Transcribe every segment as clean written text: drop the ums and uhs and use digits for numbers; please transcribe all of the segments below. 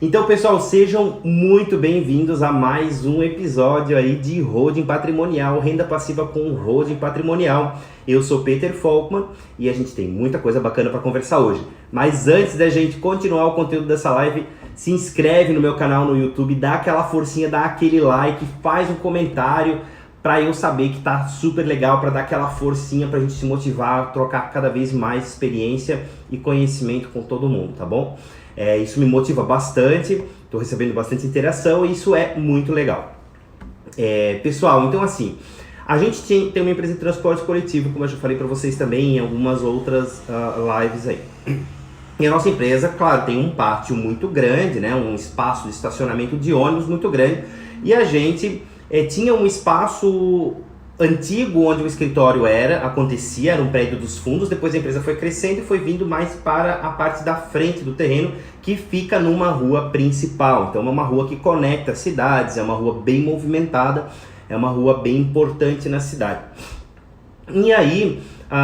Então, pessoal, sejam muito bem-vindos a mais um episódio aí de Holding Patrimonial, Renda Passiva com Holding Patrimonial. Eu sou Peter Folkman e a gente tem muita coisa bacana para conversar hoje. Mas antes da gente continuar o conteúdo dessa live, se inscreve no meu canal no YouTube, dá aquela forcinha, dá aquele like, faz um comentário para eu saber que tá super legal, para dar aquela forcinha pra gente se motivar, trocar cada vez mais experiência e conhecimento com todo mundo, tá bom? Isso me motiva bastante, estou recebendo bastante interação e isso é muito legal. Pessoal, então assim, a gente tem uma empresa de transporte coletivo, como eu já falei para vocês também em algumas outras lives aí. E a nossa empresa, claro, tem um pátio muito grande, né, um espaço de estacionamento de ônibus muito grande, e a gente tinha um espaço antigo onde o escritório acontecia, era um prédio dos fundos, depois a empresa foi crescendo e foi vindo mais para a parte da frente do terreno, que fica numa rua principal. Então é uma rua que conecta cidades, é uma rua bem movimentada, é uma rua bem importante na cidade. E aí,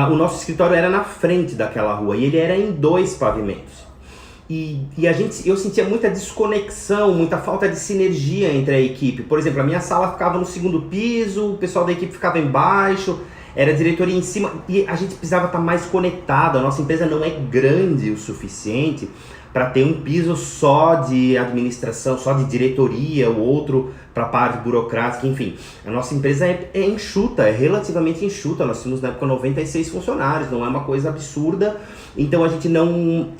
o nosso escritório era na frente daquela rua e ele era em 2 pavimentos. E eu sentia muita desconexão, muita falta de sinergia entre a equipe. Por exemplo, a minha sala ficava no 2º piso, o pessoal da equipe ficava embaixo, era a diretoria em cima e a gente precisava estar mais conectado. A nossa empresa não é grande o suficiente para ter um piso só de administração, só de diretoria, o outro para a parte burocrática, enfim. A nossa empresa é enxuta, é relativamente enxuta. Nós tínhamos na época 96 funcionários, não é uma coisa absurda. Então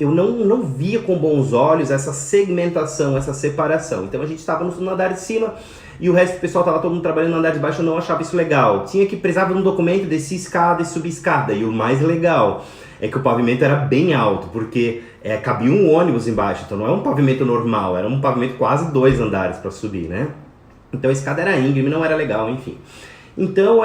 eu não via com bons olhos essa segmentação, essa separação. Então a gente estava no andar de cima e o resto do pessoal estava todo mundo trabalhando no andar de baixo, eu não achava isso legal. Tinha que precisava de um documento, descer escada e subir escada. E o mais legal é que o pavimento era bem alto, porque cabia um ônibus embaixo, então não é um pavimento normal, era um pavimento quase 2 andares para subir, né? Então a escada era íngreme, não era legal, enfim. Então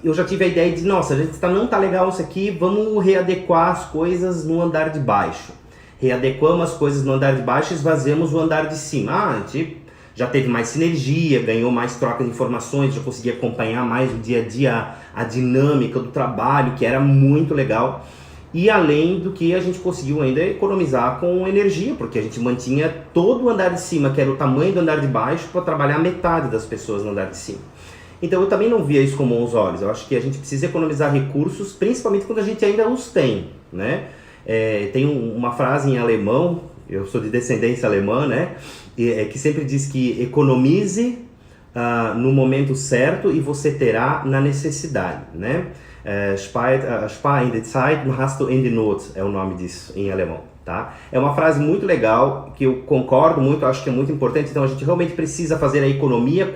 eu já tive a ideia de, nossa, a gente não tá legal isso aqui, vamos readequar as coisas no andar de baixo. Readequamos as coisas no andar de baixo e esvaziamos o andar de cima. A gente já teve mais sinergia, ganhou mais troca de informações, já conseguia acompanhar mais o dia a dia, a dinâmica do trabalho, que era muito legal. E além do que a gente conseguiu ainda economizar com energia, porque a gente mantinha todo o andar de cima, que era o tamanho do andar de baixo, para trabalhar metade das pessoas no andar de cima. Então eu também não via isso com bons olhos. Eu acho que a gente precisa economizar recursos, principalmente quando a gente ainda os tem, né? Tem uma frase em alemão, eu sou de descendência alemã, né? Que sempre diz que economize no momento certo e você terá na necessidade, né? Spar in der Zeit, hast du in der Not, é o nome disso em alemão, tá? É uma frase muito legal, que eu concordo muito, acho que é muito importante. Então a gente realmente precisa fazer a economia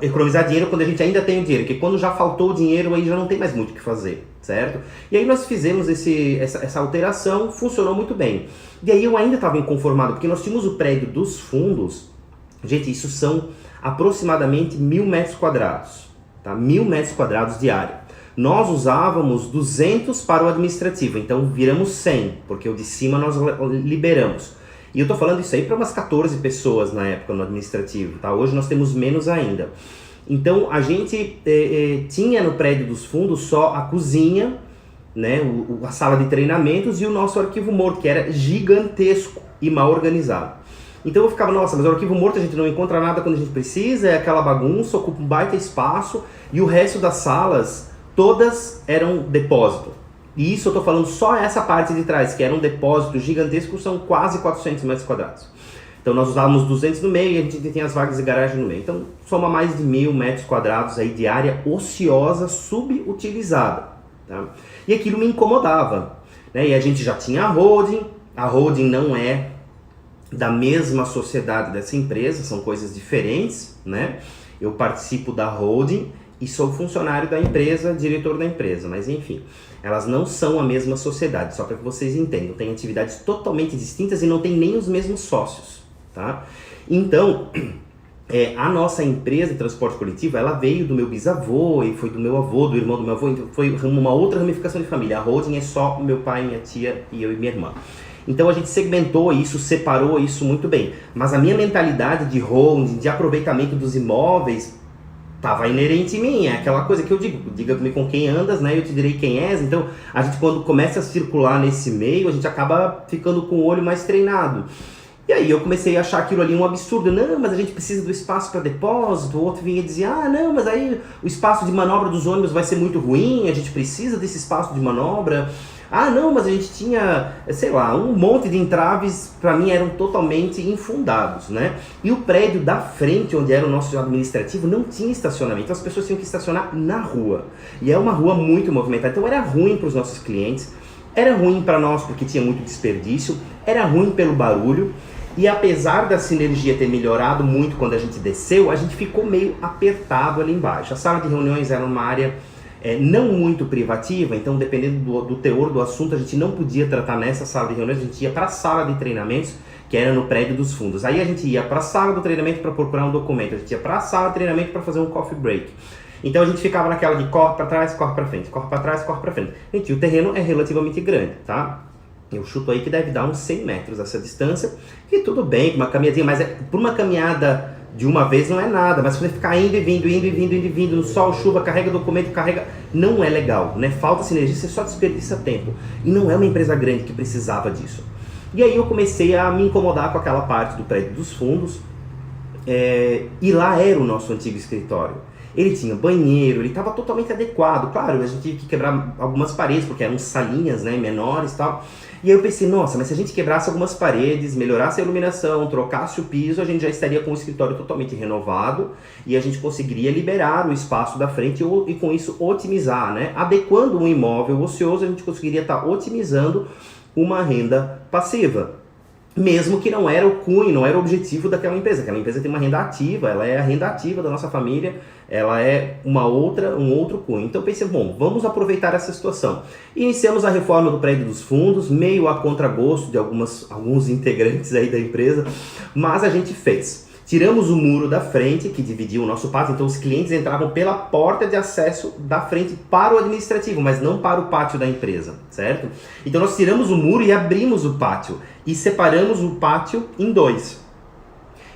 economizar dinheiro quando a gente ainda tem o dinheiro, porque quando já faltou o dinheiro aí já não tem mais muito o que fazer, certo? E aí nós fizemos essa alteração, funcionou muito bem. E aí eu ainda estava inconformado, porque nós tínhamos o prédio dos fundos, gente, isso são aproximadamente 1.000 metros quadrados, tá? 1.000 metros quadrados de área. Nós usávamos 200 para o administrativo, então viramos 100, porque o de cima nós liberamos. E eu tô falando isso aí para umas 14 pessoas na época no administrativo, tá? Hoje nós temos menos ainda. Então a gente tinha no prédio dos fundos só a cozinha, né, a sala de treinamentos e o nosso arquivo morto, que era gigantesco e mal organizado. Então eu ficava, nossa, mas o arquivo morto a gente não encontra nada quando a gente precisa, é aquela bagunça, ocupa um baita espaço, e o resto das salas todas eram depósito. E isso eu tô falando só essa parte de trás, que era um depósito gigantesco, são quase 400 metros quadrados. Então nós usávamos 200 no meio e a gente tem as vagas de garagem no meio. Então soma mais de 1.000 metros quadrados aí de área ociosa, subutilizada, tá? E aquilo me incomodava, né? E a gente já tinha a holding não é da mesma sociedade dessa empresa, são coisas diferentes, né? Eu participo da holding e sou funcionário da empresa, diretor da empresa, mas enfim, elas não são a mesma sociedade, só para que vocês entendam, tem atividades totalmente distintas e não tem nem os mesmos sócios, tá? Então, a nossa empresa de transporte coletivo, ela veio do meu bisavô e foi do meu avô, do irmão do meu avô, então foi uma outra ramificação de família. A holding é só meu pai, minha tia e eu e minha irmã. Então a gente segmentou isso, separou isso muito bem, mas a minha mentalidade de holding, de aproveitamento dos imóveis, tava inerente em mim, é aquela coisa que eu digo, diga-me com quem andas, né, eu te direi quem és. Então, a gente quando começa a circular nesse meio, a gente acaba ficando com o olho mais treinado. E aí eu comecei a achar aquilo ali um absurdo. Não, mas a gente precisa do espaço para depósito. O outro vinha e dizia, não, mas aí o espaço de manobra dos ônibus vai ser muito ruim, a gente precisa desse espaço de manobra. Não, mas a gente tinha, sei lá, um monte de entraves, para mim eram totalmente infundados, né? E o prédio da frente, onde era o nosso administrativo, não tinha estacionamento. Então as pessoas tinham que estacionar na rua. E é uma rua muito movimentada, então era ruim para os nossos clientes, era ruim para nós porque tinha muito desperdício, era ruim pelo barulho. E apesar da sinergia ter melhorado muito quando a gente desceu, a gente ficou meio apertado ali embaixo. A sala de reuniões era uma área não muito privativa, então dependendo do teor do assunto, a gente não podia tratar nessa sala de reuniões, a gente ia para a sala de treinamentos, que era no prédio dos fundos. Aí a gente ia para a sala do treinamento para procurar um documento, a gente ia para a sala de treinamento para fazer um coffee break. Então a gente ficava naquela de corre para trás, corre para frente, corre para trás, corre para frente. Gente, o terreno é relativamente grande, tá? Eu chuto aí que deve dar uns 100 metros essa distância, e tudo bem, uma caminhadinha, mas por uma caminhada de uma vez não é nada, mas você ficar indo e vindo, indo e vindo, indo e vindo, no sol, chuva, carrega documento, carrega, não é legal, né? Falta sinergia, você só desperdiça tempo. E não é uma empresa grande que precisava disso. E aí eu comecei a me incomodar com aquela parte do prédio dos fundos, e lá era o nosso antigo escritório. Ele tinha banheiro, ele estava totalmente adequado. Claro, a gente teve que quebrar algumas paredes, porque eram salinhas, né, menores e tal. E aí eu pensei, nossa, mas se a gente quebrasse algumas paredes, melhorasse a iluminação, trocasse o piso, a gente já estaria com o escritório totalmente renovado e a gente conseguiria liberar o espaço da frente e com isso otimizar, né? Adequando um imóvel ocioso, a gente conseguiria estar otimizando uma renda passiva. Mesmo que não era o cunho, não era o objetivo daquela empresa. Aquela empresa tem uma renda ativa, ela é a renda ativa da nossa família, ela é um outro cunho. Então eu pensei, bom, vamos aproveitar essa situação. Iniciamos a reforma do prédio dos fundos, meio a contragosto de alguns integrantes aí da empresa, mas a gente fez. Tiramos o muro da frente, que dividia o nosso pátio, então os clientes entravam pela porta de acesso da frente para o administrativo, mas não para o pátio da empresa, certo? Então nós tiramos o muro e abrimos o pátio, e separamos o pátio em 2.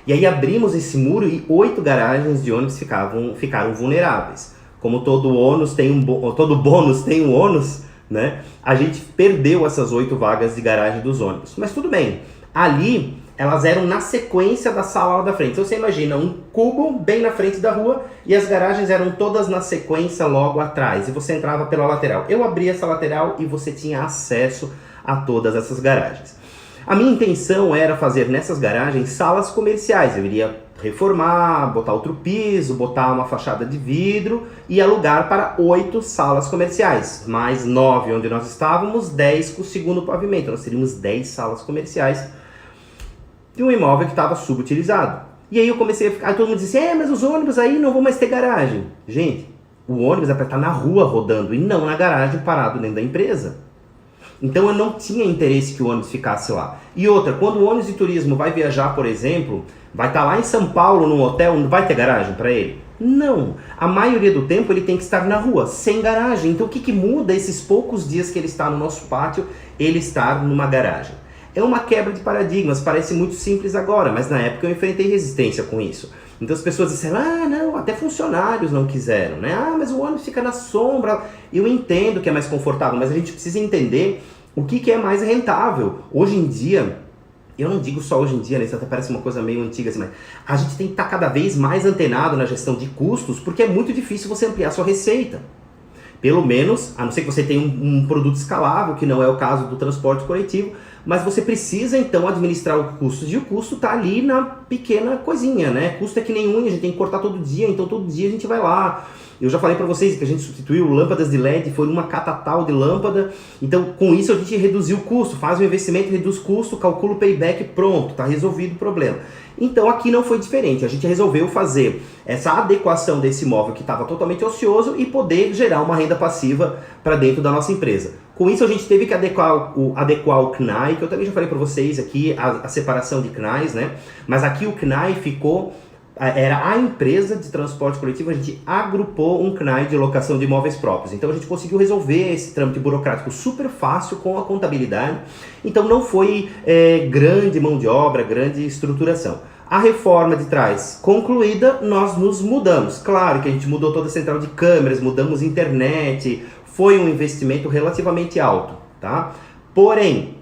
E aí abrimos esse muro e 8 garagens de ônibus ficaram vulneráveis. Como todo bônus tem um ônus, né? A gente perdeu essas 8 vagas de garagem dos ônibus. Mas tudo bem, ali elas eram na sequência da sala lá da frente. Então você imagina um cubo bem na frente da rua e as garagens eram todas na sequência logo atrás. E você entrava pela lateral. Eu abri essa lateral e você tinha acesso a todas essas garagens. A minha intenção era fazer nessas garagens salas comerciais. Eu iria reformar, botar outro piso, botar uma fachada de vidro e alugar para 8 salas comerciais. Mais 9 onde nós estávamos, 10 com o segundo pavimento. Nós teríamos 10 salas comerciais de um imóvel que estava subutilizado. E aí eu comecei a ficar, todo mundo disse, mas os ônibus aí não vão mais ter garagem. Gente, o ônibus é para estar na rua rodando e não na garagem parado dentro da empresa. Então eu não tinha interesse que o ônibus ficasse lá. E outra, quando o ônibus de turismo vai viajar, por exemplo, vai estar lá em São Paulo, num hotel, não vai ter garagem para ele? Não. A maioria do tempo ele tem que estar na rua, sem garagem. Então o que muda esses poucos dias que ele está no nosso pátio, ele estar numa garagem? É uma quebra de paradigmas, parece muito simples agora, mas na época eu enfrentei resistência com isso. Então as pessoas disseram, não, até funcionários não quiseram, né? Mas o ônibus fica na sombra. Eu entendo que é mais confortável, mas a gente precisa entender o que é mais rentável. Hoje em dia, eu não digo só hoje em dia, né? Isso até parece uma coisa meio antiga assim, mas a gente tem que estar cada vez mais antenado na gestão de custos, porque é muito difícil você ampliar sua receita. Pelo menos, a não ser que você tenha um produto escalável, que não é o caso do transporte coletivo, mas você precisa então administrar o custo, e o custo está ali na pequena coisinha, né? Custo é que nem unha, a gente tem que cortar todo dia, então todo dia a gente vai lá. Eu já falei para vocês que a gente substituiu lâmpadas de LED, foi uma catatal de lâmpada, então com isso a gente reduziu o custo, faz um investimento, reduz o custo, calcula o payback, pronto, está resolvido o problema. Então aqui não foi diferente, a gente resolveu fazer essa adequação desse imóvel que estava totalmente ocioso e poder gerar uma renda passiva para dentro da nossa empresa. Com isso a gente teve que adequar o CNAE, que eu também já falei para vocês aqui, a separação de CNAEs, né? Mas aqui o CNAE ficou era a empresa de transporte coletivo, a gente agrupou um CNAE de locação de imóveis próprios. Então a gente conseguiu resolver esse trâmite burocrático super fácil com a contabilidade. Então não foi grande mão de obra, grande estruturação. A reforma de trás concluída, nós nos mudamos. Claro que a gente mudou toda a central de câmeras, mudamos internet, foi um investimento relativamente alto, tá? Porém,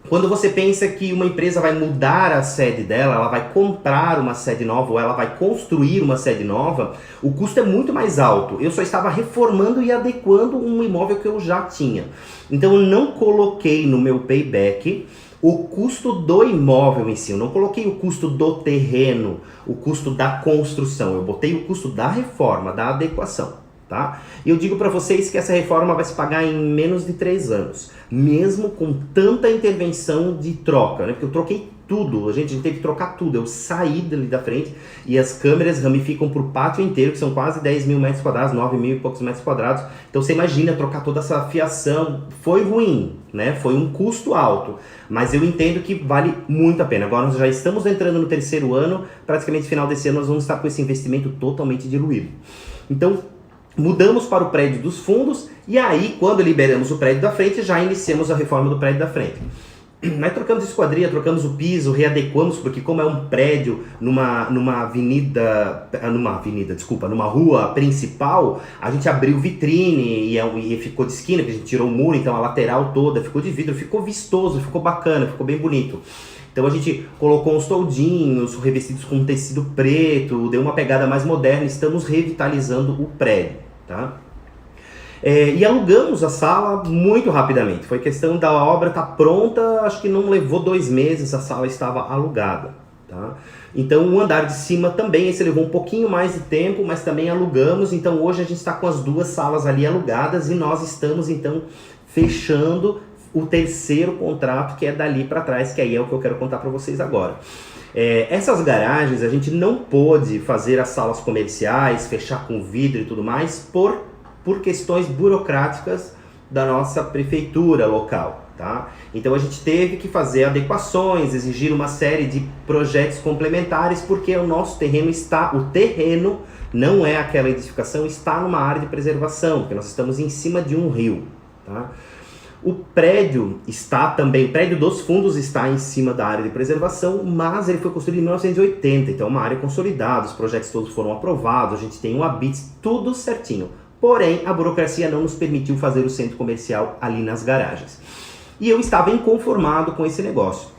quando você pensa que uma empresa vai mudar a sede dela, ela vai comprar uma sede nova ou ela vai construir uma sede nova, o custo é muito mais alto. Eu só estava reformando e adequando um imóvel que eu já tinha. Então eu não coloquei no meu payback o custo do imóvel em si, eu não coloquei o custo do terreno, o custo da construção, eu botei o custo da reforma, da adequação. Tá? E eu digo para vocês que essa reforma vai se pagar em menos de 3 anos, mesmo com tanta intervenção de troca, né? Porque eu troquei tudo, a gente teve que trocar tudo, eu saí dali da frente e as câmeras ramificam por pátio inteiro, que são quase 10 mil metros quadrados, 9 mil e poucos metros quadrados, então você imagina trocar toda essa fiação, foi ruim, né? Foi um custo alto, mas eu entendo que vale muito a pena. Agora nós já estamos entrando no 3º ano, praticamente final desse ano nós vamos estar com esse investimento totalmente diluído. Então, mudamos para o prédio dos fundos e aí, quando liberamos o prédio da frente, já iniciamos a reforma do prédio da frente. Nós trocamos esquadria, trocamos o piso, readequamos, porque como é um prédio numa rua principal, a gente abriu vitrine e ficou de esquina, porque a gente tirou o muro, então a lateral toda ficou de vidro, ficou vistoso, ficou bacana, ficou bem bonito. Então a gente colocou uns toldinhos revestidos com tecido preto, deu uma pegada mais moderna, estamos revitalizando o prédio, tá? E alugamos a sala muito rapidamente, foi questão da obra estar pronta, acho que não levou 2 meses, a sala estava alugada, tá? Então o andar de cima também, esse levou um pouquinho mais de tempo, mas também alugamos, então hoje a gente está com as 2 salas ali alugadas e nós estamos então fechando o 3º contrato, que é dali para trás, que aí é o que eu quero contar para vocês agora. Essas garagens a gente não pôde fazer as salas comerciais, fechar com vidro e tudo mais, por questões burocráticas da nossa prefeitura local, tá? Então a gente teve que fazer adequações, exigir uma série de projetos complementares, porque o nosso terreno não é aquela edificação, está numa área de preservação, porque nós estamos em cima de um rio, tá? O prédio dos fundos está em cima da área de preservação, mas ele foi construído em 1980, então é uma área consolidada, os projetos todos foram aprovados, a gente tem um habite, tudo certinho. Porém, a burocracia não nos permitiu fazer o centro comercial ali nas garagens. E eu estava inconformado com esse negócio.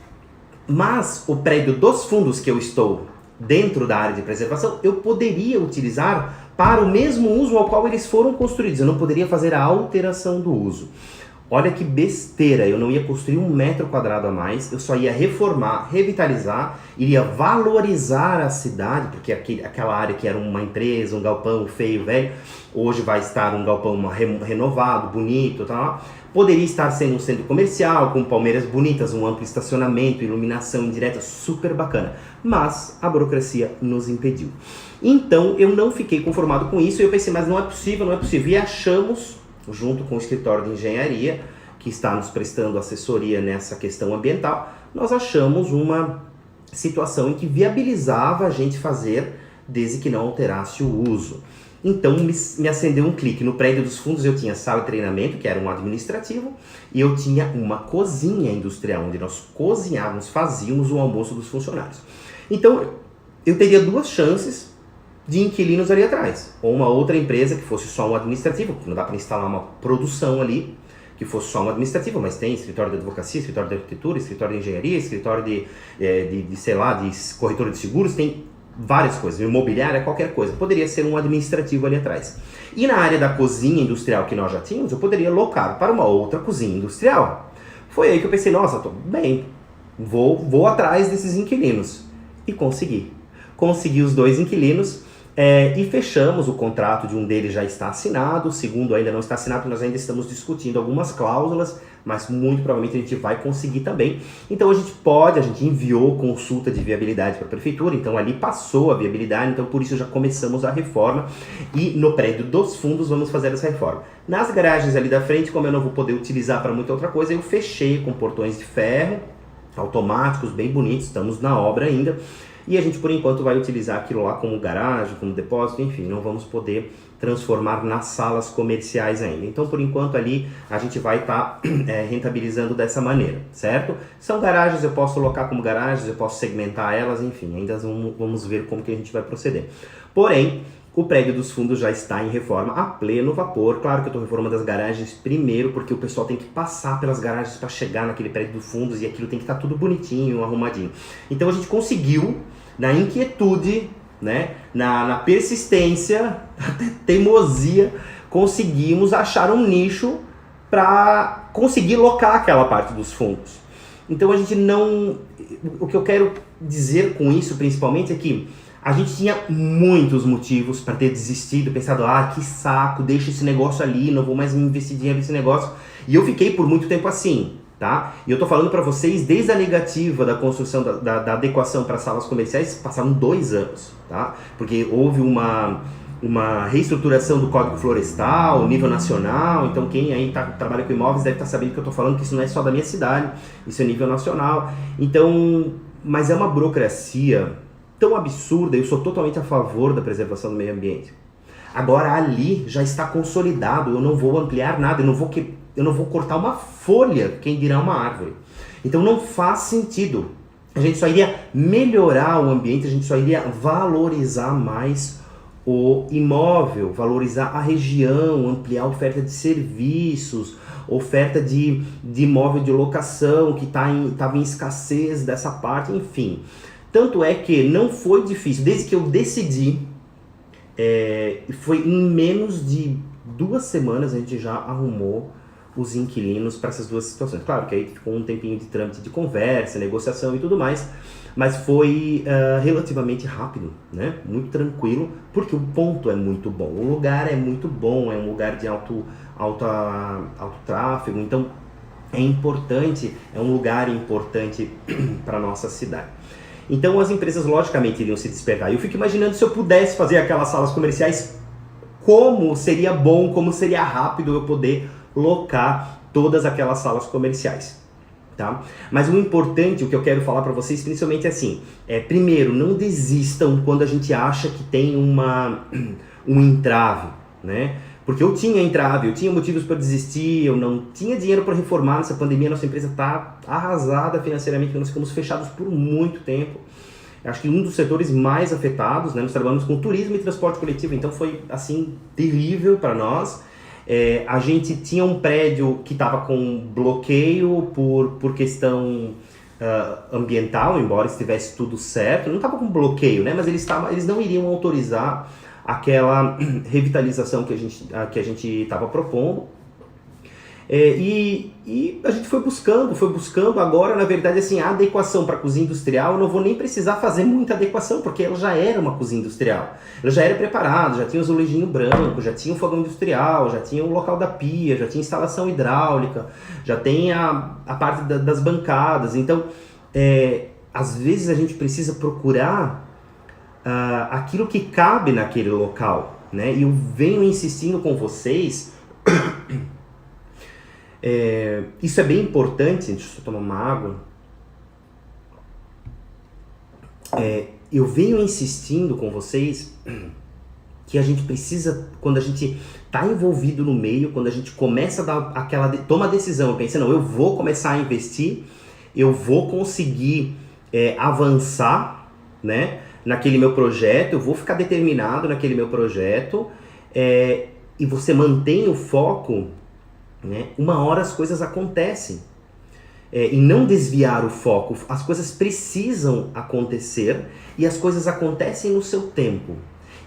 Mas o prédio dos fundos que eu estou dentro da área de preservação, eu poderia utilizar para o mesmo uso ao qual eles foram construídos. Eu não poderia fazer a alteração do uso. Olha que besteira, eu não ia construir 1 metro quadrado a mais, eu só ia reformar, revitalizar, iria valorizar a cidade, porque aquela área que era uma empresa, um galpão feio, velho, hoje vai estar um galpão renovado, bonito, tá? Poderia estar sendo um centro comercial, com palmeiras bonitas, um amplo estacionamento, iluminação indireta, super bacana. Mas a burocracia nos impediu. Então eu não fiquei conformado com isso, e eu pensei, mas não é possível, não é possível. E achamos, junto com o escritório de engenharia, que está nos prestando assessoria nessa questão ambiental, nós achamos uma situação em que viabilizava a gente fazer, desde que não alterasse o uso. Então me acendeu um clique. No prédio dos fundos eu tinha sala de treinamento, que era um administrativo, e eu tinha uma cozinha industrial, onde nós cozinhávamos, fazíamos o almoço dos funcionários. Então eu teria 2 chances de inquilinos ali atrás, ou uma outra empresa que fosse só um administrativo, porque não dá para instalar uma produção ali, que fosse só um administrativo, mas tem escritório de advocacia, escritório de arquitetura, escritório de engenharia, escritório de corretora de seguros, tem várias coisas, imobiliária, qualquer coisa, poderia ser um administrativo ali atrás. E na área da cozinha industrial que nós já tínhamos, eu poderia locar para uma outra cozinha industrial. Foi aí que eu pensei, nossa, tô bem, vou atrás desses inquilinos. E consegui os 2 inquilinos, e fechamos o contrato. De um deles já está assinado, o segundo ainda não está assinado, nós ainda estamos discutindo algumas cláusulas, mas muito provavelmente a gente vai conseguir também. Então a gente enviou consulta de viabilidade para a prefeitura, então ali passou a viabilidade, então por isso já começamos a reforma, e no prédio dos fundos vamos fazer essa reforma. Nas garagens ali da frente, como eu não vou poder utilizar para muita outra coisa, eu fechei com portões de ferro, automáticos, bem bonitos, estamos na obra ainda. E a gente, por enquanto, vai utilizar aquilo lá como garagem, como depósito, enfim, não vamos poder transformar nas salas comerciais ainda. Então, por enquanto, ali a gente vai estar rentabilizando dessa maneira, certo? São garagens, eu posso locar como garagens, eu posso segmentar elas, enfim, ainda vamos ver como que a gente vai proceder. Porém, o prédio dos fundos já está em reforma a pleno vapor. Claro que eu estou reformando as garagens primeiro, porque o pessoal tem que passar pelas garagens para chegar naquele prédio dos fundos e aquilo tem que estar tudo bonitinho, arrumadinho. Então a gente conseguiu, na inquietude, né, na persistência, até teimosia, conseguimos achar um nicho para conseguir locar aquela parte dos fundos. Então a gente não... O que eu quero dizer com isso principalmente é que a gente tinha muitos motivos para ter desistido, pensado, que saco, deixa esse negócio ali, não vou mais investir dinheiro nesse negócio. E eu fiquei por muito tempo assim, tá? E eu tô falando para vocês, desde a negativa da construção, da adequação para salas comerciais, passaram 2 anos, tá? Porque houve uma reestruturação do Código Florestal, nível nacional, então quem aí trabalha com imóveis deve estar sabendo que eu tô falando que isso não é só da minha cidade, isso é nível nacional. Então, mas é uma burocracia tão absurda, eu sou totalmente a favor da preservação do meio ambiente. Agora ali já está consolidado, eu não vou ampliar nada, eu não vou cortar uma folha, quem dirá uma árvore. Então não faz sentido. A gente só iria melhorar o ambiente, a gente só iria valorizar mais o imóvel, valorizar a região, ampliar a oferta de serviços, oferta de imóvel de locação que estava em escassez dessa parte, enfim. Tanto é que não foi difícil, desde que eu decidi, foi em menos de 2 semanas a gente já arrumou os inquilinos para essas 2 situações. Claro que aí ficou um tempinho de trâmite de conversa, negociação e tudo mais, mas foi relativamente rápido, né? Muito tranquilo, porque o ponto é muito bom, o lugar é muito bom, é um lugar de alto tráfego, então é importante, é um lugar importante para a nossa cidade. Então as empresas logicamente iriam se despertar. Eu fico imaginando se eu pudesse fazer aquelas salas comerciais, como seria bom, como seria rápido eu poder locar todas aquelas salas comerciais, tá? Mas o importante, o que eu quero falar para vocês, principalmente é assim, primeiro, não desistam quando a gente acha que tem um entrave, né? Porque eu tinha entrave, eu tinha motivos para desistir, eu não tinha dinheiro para reformar nessa pandemia, nossa empresa está arrasada financeiramente, nós ficamos fechados por muito tempo. Acho que um dos setores mais afetados, né? Nós trabalhamos com turismo e transporte coletivo, então foi assim terrível para nós. A gente tinha um prédio que estava com bloqueio por questão ambiental, embora estivesse tudo certo, não estava com bloqueio, né? Mas eles não iriam autorizar aquela revitalização que a gente estava propondo. E a gente foi buscando agora, na verdade, assim, a adequação para a cozinha industrial, eu não vou nem precisar fazer muita adequação, porque ela já era uma cozinha industrial. Ela já era preparada, já tinha o azulejinho branco, já tinha o fogão industrial, já tinha o local da pia, já tinha instalação hidráulica, já tem a parte das bancadas. Então, às vezes a gente precisa procurar aquilo que cabe naquele local, né? E eu venho insistindo com vocês... isso é bem importante. Deixa eu só tomar uma água. Eu venho insistindo com vocês que a gente precisa, quando a gente está envolvido no meio, quando a gente começa a dar toma a decisão, pensa, não, eu vou começar a investir, eu vou conseguir avançar, né, naquele meu projeto, eu vou ficar determinado naquele meu projeto, e você mantém o foco, né? Uma hora as coisas acontecem. E não desviar o foco. As coisas precisam acontecer e as coisas acontecem no seu tempo.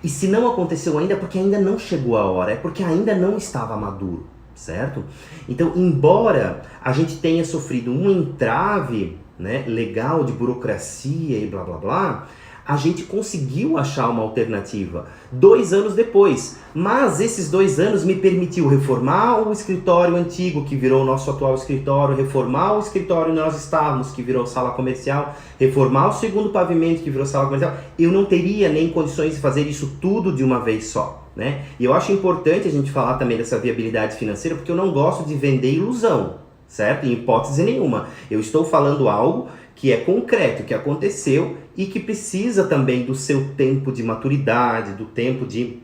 E se não aconteceu ainda é porque ainda não chegou a hora, é porque ainda não estava maduro, certo? Então, embora a gente tenha sofrido um entrave, né, legal de burocracia e blá blá blá, a gente conseguiu achar uma alternativa 2 anos depois, mas esses 2 anos me permitiu reformar o escritório antigo, que virou o nosso atual escritório, reformar o escritório onde nós estávamos, que virou sala comercial, reformar o segundo pavimento, que virou sala comercial. Eu não teria nem condições de fazer isso tudo de uma vez só, né? E eu acho importante a gente falar também dessa viabilidade financeira, porque eu não gosto de vender ilusão, certo? Em hipótese nenhuma. Eu estou falando algo que é concreto, que aconteceu e que precisa também do seu tempo de maturidade, do tempo de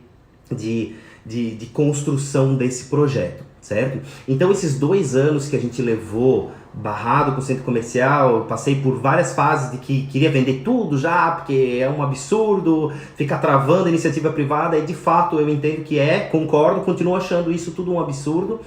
construção desse projeto, certo? Então esses 2 anos que a gente levou barrado com o centro comercial, eu passei por várias fases de que queria vender tudo já, porque é um absurdo ficar travando a iniciativa privada, e de fato eu entendo que concordo, continuo achando isso tudo um absurdo,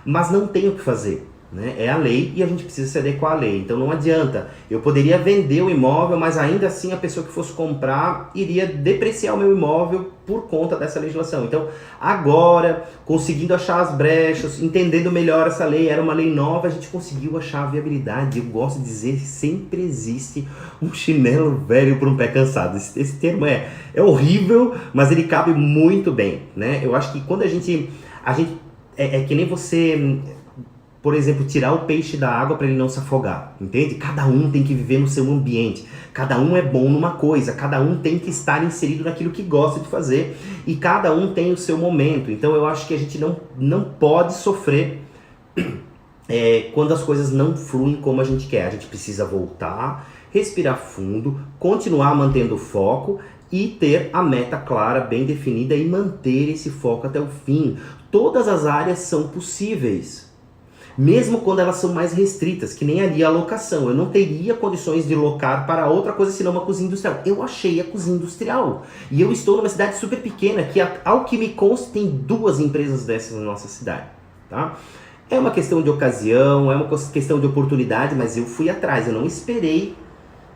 mas não tenho o que fazer. Né? É a lei e a gente precisa se adequar à lei, então não adianta, eu poderia vender o imóvel, mas ainda assim a pessoa que fosse comprar iria depreciar o meu imóvel por conta dessa legislação. Então agora, conseguindo achar as brechas, entendendo melhor essa lei, era uma lei nova, a gente conseguiu achar a viabilidade. Eu gosto de dizer que sempre existe um chinelo velho por um pé cansado. Esse termo é horrível, mas ele cabe muito bem, né? Eu acho que quando a gente é que nem você, por exemplo, tirar o peixe da água para ele não se afogar, entende? Cada um tem que viver no seu ambiente, cada um é bom numa coisa, cada um tem que estar inserido naquilo que gosta de fazer e cada um tem o seu momento. Então eu acho que a gente não pode sofrer quando as coisas não fluem como a gente quer. A gente precisa voltar, respirar fundo, continuar mantendo o foco e ter a meta clara, bem definida e manter esse foco até o fim. Todas as áreas são possíveis. Mesmo quando elas são mais restritas, que nem ali a locação. Eu não teria condições de locar para outra coisa senão uma cozinha industrial. Eu achei a cozinha industrial. E eu estou numa cidade super pequena, que ao que me consta tem 2 empresas dessas na nossa cidade. Tá? É uma questão de ocasião, é uma questão de oportunidade, mas eu fui atrás, eu não esperei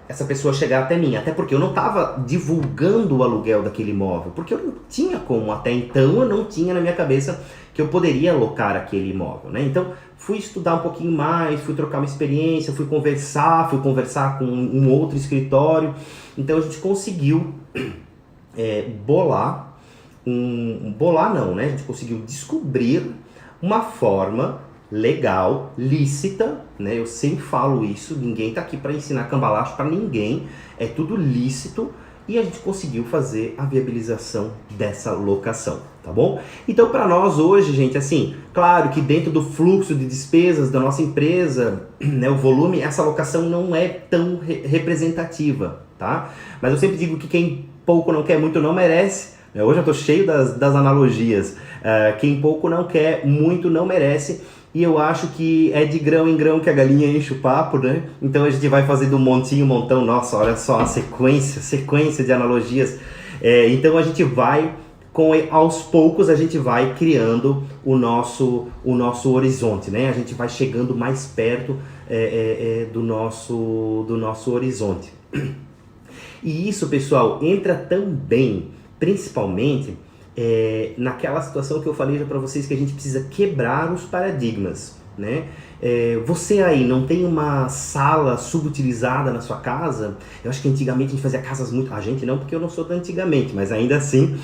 essa pessoa chegar até mim. Até porque eu não estava divulgando o aluguel daquele imóvel, porque eu não tinha como, até então eu não tinha na minha cabeça que eu poderia alocar aquele imóvel, né? Então fui estudar um pouquinho mais, fui trocar uma experiência, fui conversar com um outro escritório. Então a gente conseguiu a gente conseguiu descobrir uma forma legal, lícita, né? Eu sempre falo isso, ninguém tá aqui para ensinar cambalacho para ninguém, é tudo lícito, e a gente conseguiu fazer a viabilização dessa locação, tá bom? Então para nós hoje, gente, assim, claro que dentro do fluxo de despesas da nossa empresa, né, o volume, essa locação não é tão representativa, tá? Mas eu sempre digo que quem pouco não quer, muito não merece. Hoje eu tô cheio das analogias. Quem pouco não quer, muito não merece. E eu acho que é de grão em grão que a galinha enche o papo, né? Então a gente vai fazer do montinho montão. Nossa, olha só a sequência de analogias. Então a gente vai, aos poucos, a gente vai criando o nosso horizonte, né? A gente vai chegando mais perto do nosso horizonte. E isso, pessoal, entra também, principalmente, naquela situação que eu falei já para vocês, que a gente precisa quebrar os paradigmas, né? Você aí não tem uma sala subutilizada na sua casa? Eu acho que antigamente a gente fazia casas muito... A gente não, porque eu não sou da antigamente, mas ainda assim,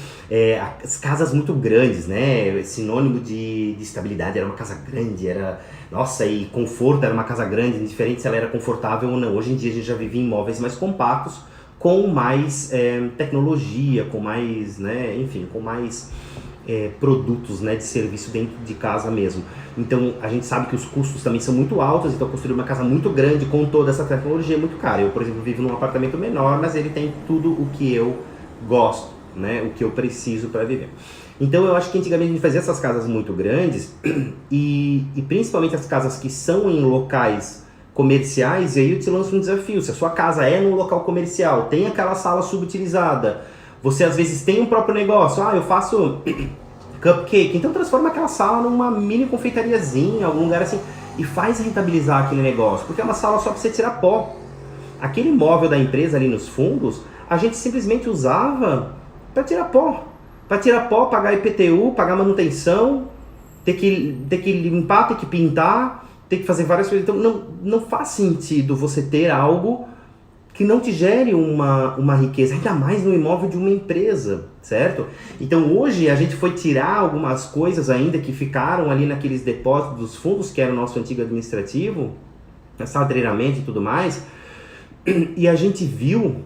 as casas muito grandes, né? Sinônimo de estabilidade, era uma casa grande, nossa, e conforto, era uma casa grande, indiferente se ela era confortável ou não. Hoje em dia a gente já vive em imóveis mais compactos, com mais tecnologia, com mais, né, enfim, com mais produtos, né, de serviço dentro de casa mesmo. Então a gente sabe que os custos também são muito altos, então construir uma casa muito grande com toda essa tecnologia é muito caro. Eu, por exemplo, vivo num apartamento menor, mas ele tem tudo o que eu gosto, né, o que eu preciso para viver. Então eu acho que antigamente a gente fazia essas casas muito grandes e principalmente as casas que são em locais comerciais, e aí eu te lanço um desafio. Se a sua casa é num local comercial, tem aquela sala subutilizada, você às vezes tem um próprio negócio, eu faço cupcake, então transforma aquela sala numa mini confeitariazinha, algum lugar assim, e faz rentabilizar aquele negócio, porque é uma sala só para você tirar pó. Aquele móvel da empresa ali nos fundos, a gente simplesmente usava para tirar pó, pagar IPTU, pagar manutenção, ter que limpar, ter que pintar, tem que fazer várias coisas. Então não faz sentido você ter algo que não te gere uma riqueza, ainda mais no imóvel de uma empresa, certo? Então hoje a gente foi tirar algumas coisas ainda que ficaram ali naqueles depósitos dos fundos, que era o nosso antigo administrativo, sadreiramento e tudo mais, e a gente viu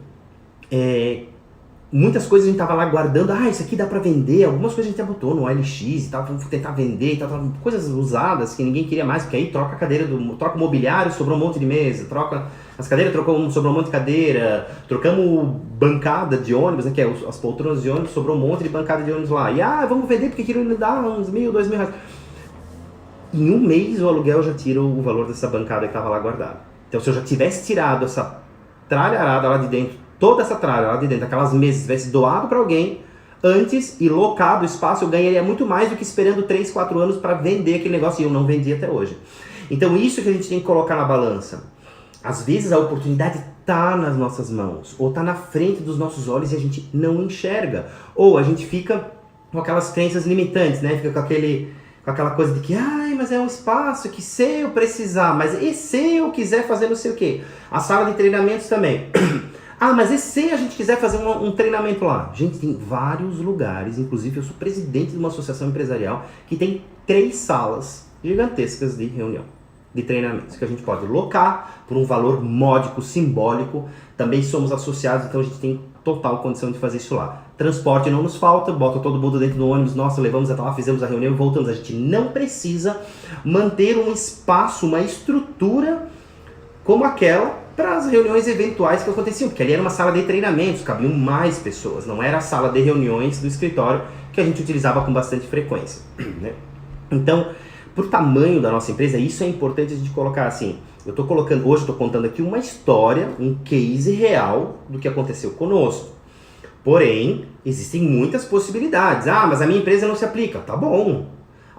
muitas coisas a gente tava lá guardando, isso aqui dá pra vender, algumas coisas a gente até botou no OLX e tal, vamos tentar vender e tal, coisas usadas que ninguém queria mais, porque aí troca a cadeira, troca o mobiliário, sobrou um monte de mesa, troca, as cadeiras, sobrou um monte de cadeira, trocamos bancada de ônibus, né, que é as poltronas de ônibus, sobrou um monte de bancada de ônibus lá. E vamos vender porque aquilo dá uns 1.000, 2.000 reais. Em um mês o aluguel já tira o valor dessa bancada que estava lá guardada. Então se eu já tivesse tirado essa tralharada lá de dentro, toda essa tralha lá de dentro, aquelas mesas, tivesse doado para alguém antes e locado o espaço, eu ganharia muito mais do que esperando 3, 4 anos para vender aquele negócio, e eu não vendi até hoje. Então isso que a gente tem que colocar na balança. Às vezes a oportunidade está nas nossas mãos, ou está na frente dos nossos olhos e a gente não enxerga. Ou a gente fica com aquelas crenças limitantes, né? Fica com aquela coisa de que, mas é um espaço que se eu precisar, mas e se eu quiser fazer não sei o quê? A sala de treinamentos também. Mas e se a gente quiser fazer um treinamento lá? Gente, tem vários lugares, inclusive eu sou presidente de uma associação empresarial que tem 3 salas gigantescas de reunião, de treinamentos, que a gente pode locar por um valor módico, simbólico. Também somos associados, então a gente tem total condição de fazer isso lá. Transporte não nos falta, bota todo mundo dentro do ônibus, nossa, levamos até lá, fizemos a reunião e voltamos. A gente não precisa manter um espaço, uma estrutura como aquela para as reuniões eventuais que aconteciam, porque ali era uma sala de treinamentos, cabiam mais pessoas, não era a sala de reuniões do escritório que a gente utilizava com bastante frequência, né? Então, por tamanho da nossa empresa, isso é importante a gente colocar assim. Hoje eu estou contando aqui uma história, um case real do que aconteceu conosco. Porém, existem muitas possibilidades. Mas a minha empresa não se aplica. Tá bom.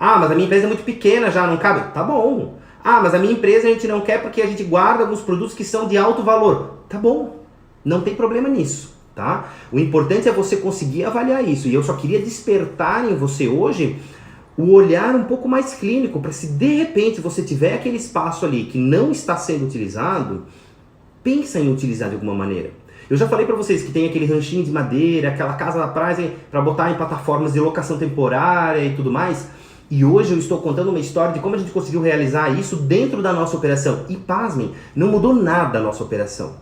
Mas a minha empresa é muito pequena, já não cabe. Tá bom. Mas a minha empresa a gente não quer porque a gente guarda alguns produtos que são de alto valor. Tá bom. Não tem problema nisso, tá? O importante é você conseguir avaliar isso. E eu só queria despertar em você hoje o olhar um pouco mais clínico, para se de repente você tiver aquele espaço ali que não está sendo utilizado, pensa em utilizar de alguma maneira. Eu já falei para vocês que tem aquele ranchinho de madeira, aquela casa da praia para botar em plataformas de locação temporária e tudo mais. E hoje eu estou contando uma história de como a gente conseguiu realizar isso dentro da nossa operação. E pasmem, não mudou nada a nossa operação.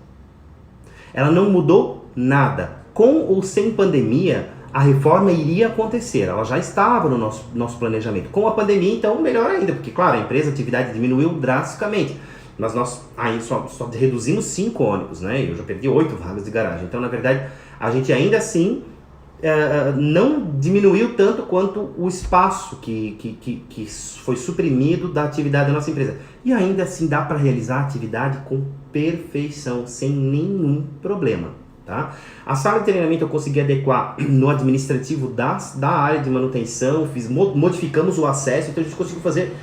Ela não mudou nada. Com ou sem pandemia, a reforma iria acontecer, ela já estava no nosso planejamento. Com a pandemia, então, melhor ainda, porque, claro, a atividade diminuiu drasticamente, mas nós aí só reduzimos 5 ônibus, né? Eu já perdi 8 vagas de garagem. Então, na verdade, a gente ainda assim não diminuiu tanto quanto o espaço que foi suprimido da atividade da nossa empresa. E ainda assim dá para realizar a atividade com perfeição, sem nenhum problema. Tá? A sala de treinamento eu consegui adequar no administrativo da área de manutenção, modificamos o acesso, então a gente conseguiu fazer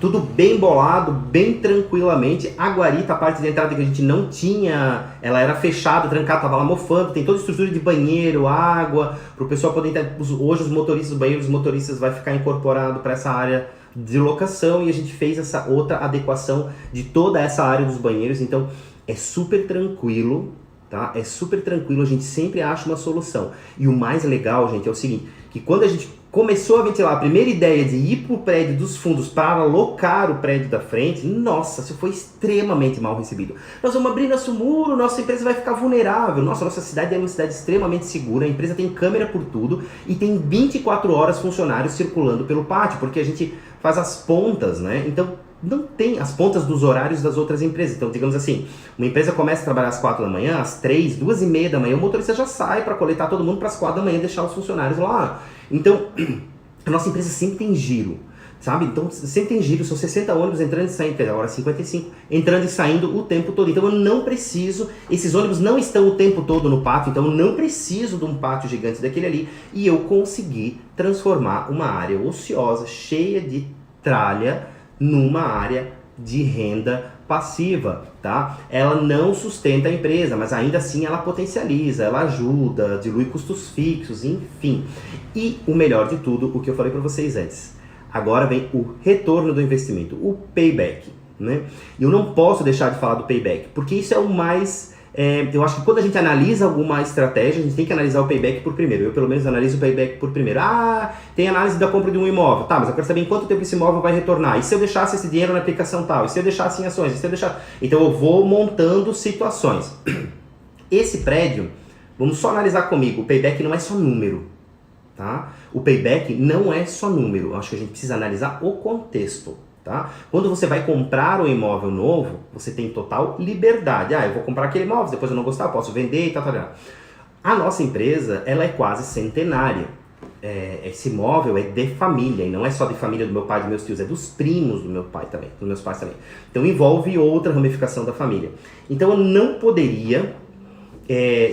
tudo bem bolado, bem tranquilamente. A guarita, a parte de entrada que a gente não tinha, ela era fechada, trancada, estava lá mofando, tem toda a estrutura de banheiro, água, para o pessoal poder entrar. Hoje os motoristas do banheiro, os motoristas vai ficar incorporado para essa área de locação, e a gente fez essa outra adequação de toda essa área dos banheiros, então é super tranquilo. Tá? É super tranquilo, a gente sempre acha uma solução. E o mais legal, gente, é o seguinte, que quando a gente começou a ventilar a primeira ideia de ir para o prédio dos fundos para alocar o prédio da frente, nossa, isso foi extremamente mal recebido. Nós vamos abrir nosso muro, nossa empresa vai ficar vulnerável. Nossa cidade é uma cidade extremamente segura, a empresa tem câmera por tudo e tem 24 horas funcionários circulando pelo pátio, porque a gente faz as pontas, né? Então, não tem as pontas dos horários das outras empresas. Então, digamos assim, uma empresa começa a trabalhar às 4 da manhã, às 3, 2:30 da manhã, o motorista já sai para coletar todo mundo para as 4 da manhã e deixar os funcionários lá. Então, a nossa empresa sempre tem giro, sabe? Então, sempre tem giro, são 60 ônibus entrando e saindo, a hora 55, entrando e saindo o tempo todo. Então, eu não preciso, esses ônibus não estão o tempo todo no pátio, então eu não preciso de um pátio gigante daquele ali, e eu consegui transformar uma área ociosa, cheia de tralha, numa área de renda passiva, tá? Ela não sustenta a empresa, mas ainda assim ela potencializa, ela ajuda, dilui custos fixos, enfim. E o melhor de tudo, o que eu falei para vocês antes, agora vem o retorno do investimento, o payback, né? Eu não posso deixar de falar do payback, porque isso é o mais... eu acho que quando a gente analisa alguma estratégia, a gente tem que analisar o payback por primeiro. Eu, pelo menos, analiso o payback por primeiro. Tem análise da compra de um imóvel. Tá, mas eu quero saber em quanto tempo esse imóvel vai retornar. E se eu deixasse esse dinheiro na aplicação tal? E se eu deixasse em ações? E se eu deixar... Então, eu vou montando situações. Esse prédio, vamos só analisar comigo. O payback não é só número, tá? O payback não é só número. Eu acho que a gente precisa analisar o contexto. Tá? Quando você vai comprar um imóvel novo, você tem total liberdade. Eu vou comprar aquele imóvel, depois eu não gostar, eu posso vender e tal. A nossa empresa, ela é quase centenária. Esse imóvel é de família, e não é só de família do meu pai e dos meus tios, é dos primos do meu pai também, dos meus pais também. Então envolve outra ramificação da família. Então eu não poderia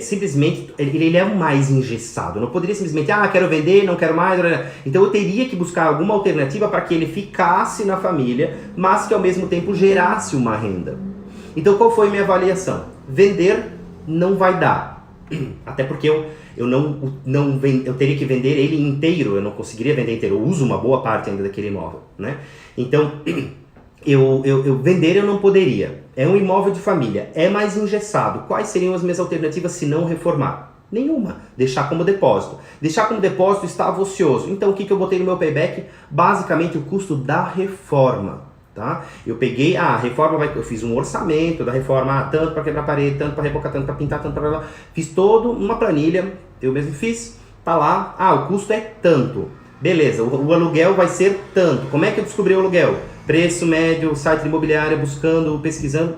simplesmente, ele é mais engessado. Eu não poderia simplesmente, quero vender, não quero mais. Então eu teria que buscar alguma alternativa para que ele ficasse na família, mas que ao mesmo tempo gerasse uma renda. Então qual foi a minha avaliação? Vender não vai dar. Até porque eu teria que vender ele inteiro, eu não conseguiria vender inteiro. Eu uso uma boa parte ainda daquele imóvel, né? Então, vender eu não poderia. É um imóvel de família, é mais engessado. Quais seriam as minhas alternativas se não reformar? Nenhuma. Deixar como depósito. Deixar como depósito estava ocioso. Então o que eu botei no meu payback? Basicamente o custo da reforma. Tá? Eu peguei, a reforma, eu fiz um orçamento da reforma, tanto para quebrar a parede, tanto para rebocar, tanto para pintar, tanto para... Fiz toda uma planilha, eu mesmo fiz, tá lá, o custo é tanto. Beleza, o aluguel vai ser tanto. Como é que eu descobri o aluguel? Preço médio, site de imobiliária, buscando, pesquisando.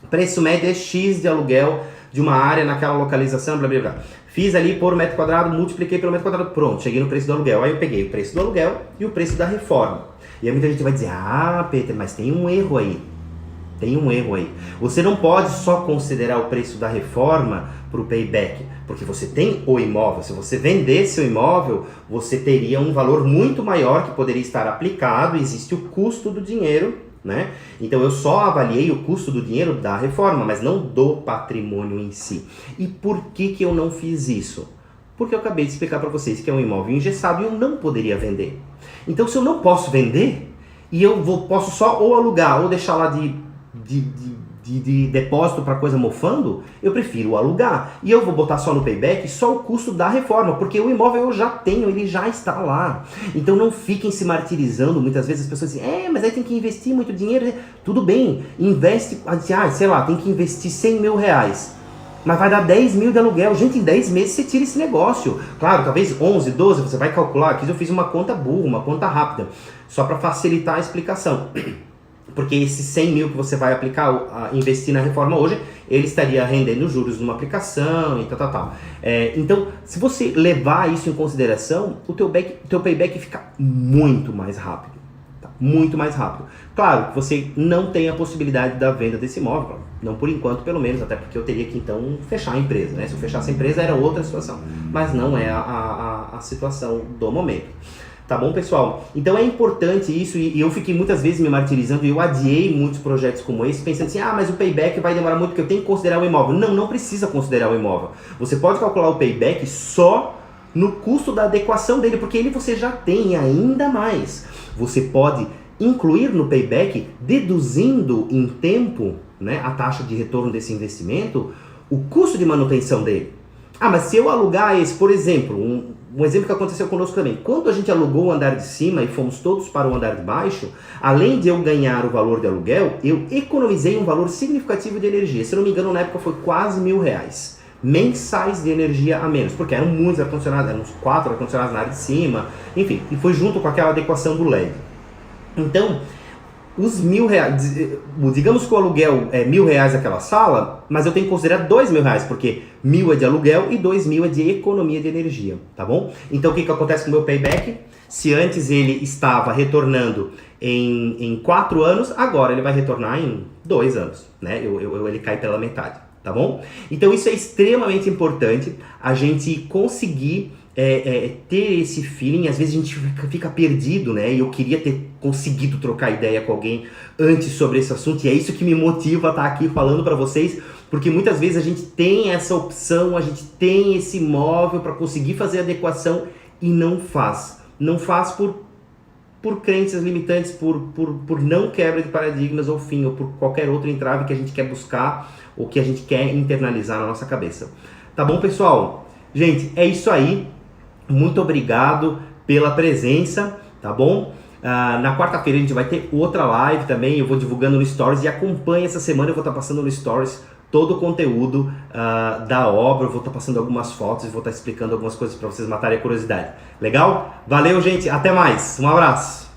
Preço médio é X de aluguel de uma área naquela localização, blá blá blá. Fiz ali por metro quadrado, multipliquei pelo metro quadrado, pronto, cheguei no preço do aluguel. Aí eu peguei o preço do aluguel e o preço da reforma. E aí muita gente vai dizer, Peter, mas tem um erro aí. Tem um erro aí. Você não pode só considerar o preço da reforma para o payback, porque você tem o imóvel. Se você vendesse o imóvel, você teria um valor muito maior que poderia estar aplicado, existe o custo do dinheiro, né? Então eu só avaliei o custo do dinheiro da reforma, mas não do patrimônio em si. E por que eu não fiz isso? Porque eu acabei de explicar para vocês que é um imóvel engessado e eu não poderia vender. Então se eu não posso vender, e posso só ou alugar ou deixar lá de depósito para coisa mofando, eu prefiro alugar. E eu vou botar só no payback só o custo da reforma, porque o imóvel eu já tenho, ele já está lá. Então não fiquem se martirizando. Muitas vezes as pessoas dizem, mas aí tem que investir muito dinheiro. Tudo bem, investe, sei lá, tem que investir 100 mil reais. Mas vai dar 10 mil de aluguel. Gente, em 10 meses você tira esse negócio. Claro, talvez 11, 12, você vai calcular. Aqui eu fiz uma conta burra, uma conta rápida, só para facilitar a explicação. Porque esses 100 mil que você vai aplicar, investir na reforma hoje, ele estaria rendendo juros numa aplicação e tal. Então, se você levar isso em consideração, o teu payback fica muito mais rápido. Tá? Muito mais rápido. Claro que você não tem a possibilidade da venda desse imóvel, não por enquanto pelo menos, até porque eu teria que então fechar a empresa, né? Se eu fechasse a empresa era outra situação, mas não é a situação do momento. Tá bom, pessoal? Então é importante isso, e eu fiquei muitas vezes me martirizando, e eu adiei muitos projetos como esse, pensando assim, mas o payback vai demorar muito, porque eu tenho que considerar o imóvel. Não precisa considerar o imóvel. Você pode calcular o payback só no custo da adequação dele, porque ele você já tem ainda mais. Você pode incluir no payback, deduzindo em tempo, né, a taxa de retorno desse investimento, o custo de manutenção dele. Mas se eu alugar esse, por exemplo, um exemplo que aconteceu conosco também. Quando a gente alugou o andar de cima e fomos todos para o andar de baixo, além de eu ganhar o valor de aluguel, eu economizei um valor significativo de energia. Se eu não me engano, na época foi quase R$1.000 mensais de energia a menos, porque eram muitos ar-condicionados, eram uns 4 ar-condicionados na área de cima, enfim, e foi junto com aquela adequação do LED. Então, os R$1.000, digamos que o aluguel é R$1.000 aquela sala, mas eu tenho que considerar R$2.000, porque 1.000 é de aluguel e 2.000 é de economia de energia, tá bom? Então o que acontece com o meu payback? Se antes ele estava retornando em 4 anos, agora ele vai retornar em 2 anos, né? Ele cai pela metade, tá bom? Então isso é extremamente importante, a gente conseguir ter esse feeling. Às vezes a gente fica perdido, né? E eu queria ter conseguido trocar ideia com alguém antes sobre esse assunto, e é isso que me motiva a estar aqui falando para vocês, porque muitas vezes a gente tem essa opção, a gente tem esse imóvel para conseguir fazer adequação e não faz. Não faz por crenças limitantes, por não quebra de paradigmas ou por qualquer outro entrave que a gente quer buscar ou que a gente quer internalizar na nossa cabeça. Tá bom, pessoal? Gente, é isso aí. Muito obrigado pela presença, tá bom? Na quarta-feira a gente vai ter outra live também, eu vou divulgando no Stories, e acompanha essa semana, eu vou estar passando no Stories todo o conteúdo da obra, eu vou estar passando algumas fotos e vou estar explicando algumas coisas para vocês matarem a curiosidade. Legal? Valeu, gente, até mais, um abraço!